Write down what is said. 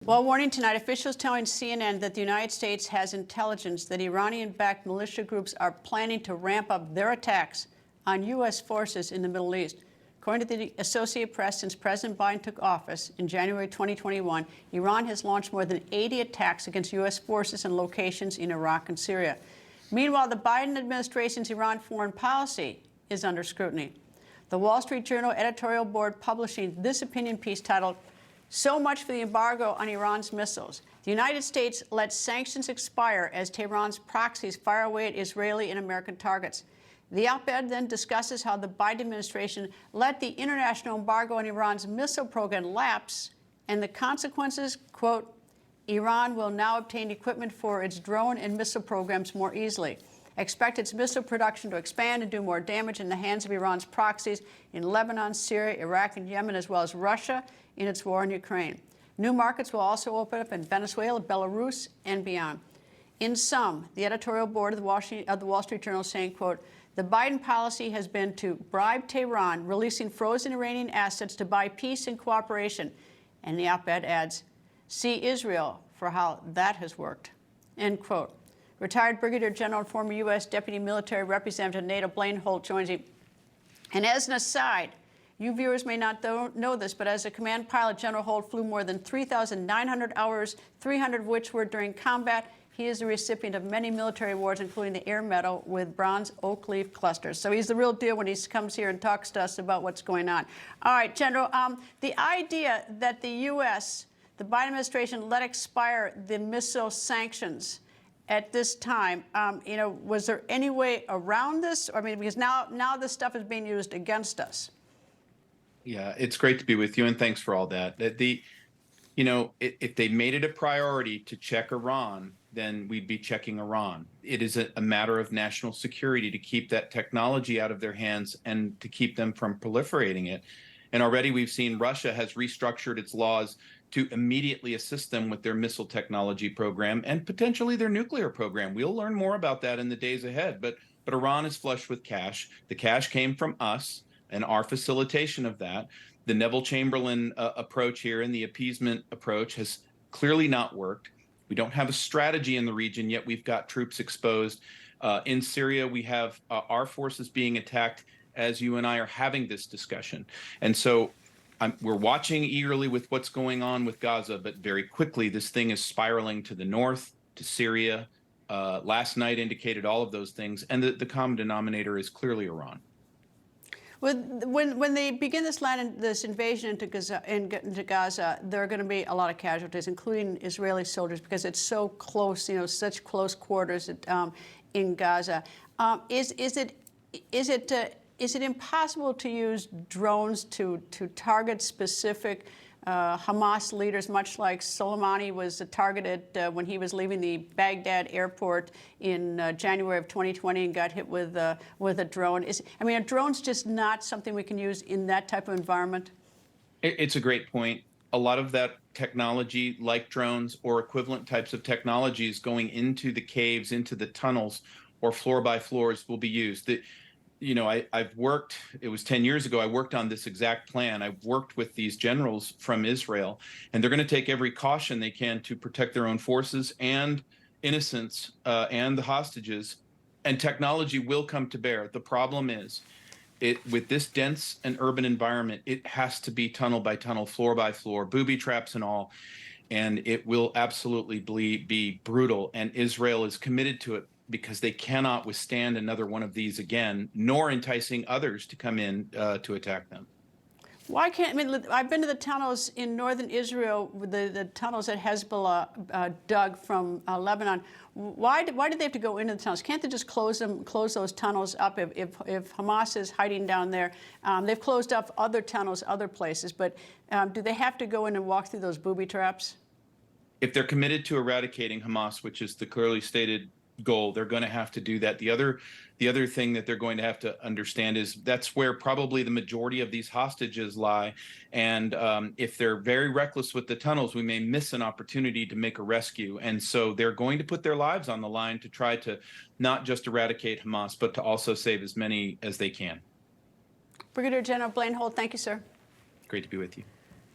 Well, warning tonight, officials telling CNN that the United States has intelligence that Iranian-backed militia groups are planning to ramp up their attacks on U.S. forces in the Middle East. According to the Associated Press, since President Biden took office in January 2021, Iran has launched more than 80 attacks against U.S. forces and locations in Iraq and Syria. Meanwhile, the Biden administration's Iran foreign policy is under scrutiny. The Wall Street Journal editorial board publishing this opinion piece titled, "So much for the embargo on Iran's missiles. The United States lets sanctions expire as Tehran's proxies fire away at Israeli and American targets." The op-ed then discusses how the Biden administration let the international embargo on Iran's missile program lapse, and the consequences, quote, "Iran will now obtain equipment for its drone and missile programs more easily. Expect its missile production to expand and do more damage in the hands of Iran's proxies in Lebanon, Syria, Iraq, and Yemen, as well as Russia in its war in Ukraine. New markets will also open up in Venezuela, Belarus, and beyond." In sum, the editorial board of the Wall Street Journal saying, quote, "The Biden policy has been to bribe Tehran, releasing frozen Iranian assets to buy peace and cooperation." And the op-ed adds, "See Israel for how that has worked," end quote. Retired Brigadier General and former U.S. Deputy Military Representative NATO Blaine Holt joins me. And as an aside, you viewers may not know this, but as a command pilot, General Holt flew more than 3,900 hours, 300 of which were during combat. He is the recipient of many military awards, including the Air Medal with bronze oak leaf clusters. So he's the real deal when he comes here and talks to us about what's going on. All right, General, the idea that the U.S., the Biden administration, let expire the missile sanctions at this time, was there any way around this? I mean, because now this stuff is being used against us. Yeah, it's great to be with you, and thanks for all that. If they made it a priority to check Iran, then we'd be checking Iran. It is a matter of national security to keep that technology out of their hands and to keep them from proliferating it. And already we've seen Russia has restructured its laws to immediately assist them with their missile technology program and potentially their nuclear program. We'll learn more about that in the days ahead. But Iran is flush with cash. The cash came from us and our facilitation of that. The Neville Chamberlain approach here and the appeasement approach has clearly not worked. We don't have a strategy in the region, yet we've got troops exposed. In Syria, we have our forces being attacked as you and I are having this discussion. And so we're watching eagerly with what's going on with Gaza, but very quickly this thing is spiraling to the north, to Syria. Last night indicated all of those things, and the common denominator is clearly Iran. When they begin this invasion into Gaza, there are going to be a lot of casualties, including Israeli soldiers, because it's so close, such close quarters in Gaza. Is it impossible to use drones to target specific Hamas leaders, much like Soleimani was targeted when he was leaving the Baghdad airport in January of 2020 and got hit with a drone? Are drones just not something we can use in that type of environment? It's a great point. A lot of that technology, like drones or equivalent types of technologies going into the caves, into the tunnels, or floor by floors will be used. I've worked, it was 10 years ago, I worked on this exact plan. I've worked with these generals from Israel, and they're going to take every caution they can to protect their own forces and innocents and the hostages, and technology will come to bear. The problem is, with this dense and urban environment, it has to be tunnel by tunnel, floor by floor, booby traps and all, and it will absolutely be brutal, and Israel is committed to it, because they cannot withstand another one of these again, nor enticing others to come in to attack them. Why can't, I've been to the tunnels in northern Israel, the tunnels that Hezbollah dug from Lebanon. Why do they have to go into the tunnels? Can't they just close those tunnels up if Hamas is hiding down there? They've closed up other tunnels, other places, but do they have to go in and walk through those booby traps? If they're committed to eradicating Hamas, which is the clearly stated goal, they're going to have to do that. The other thing that they're going to have to understand is that's where probably the majority of these hostages lie. And if they're very reckless with the tunnels, we may miss an opportunity to make a rescue. And so they're going to put their lives on the line to try to not just eradicate Hamas, but to also save as many as they can. Brigadier General Blaine Holt, thank you, sir. Great to be with you.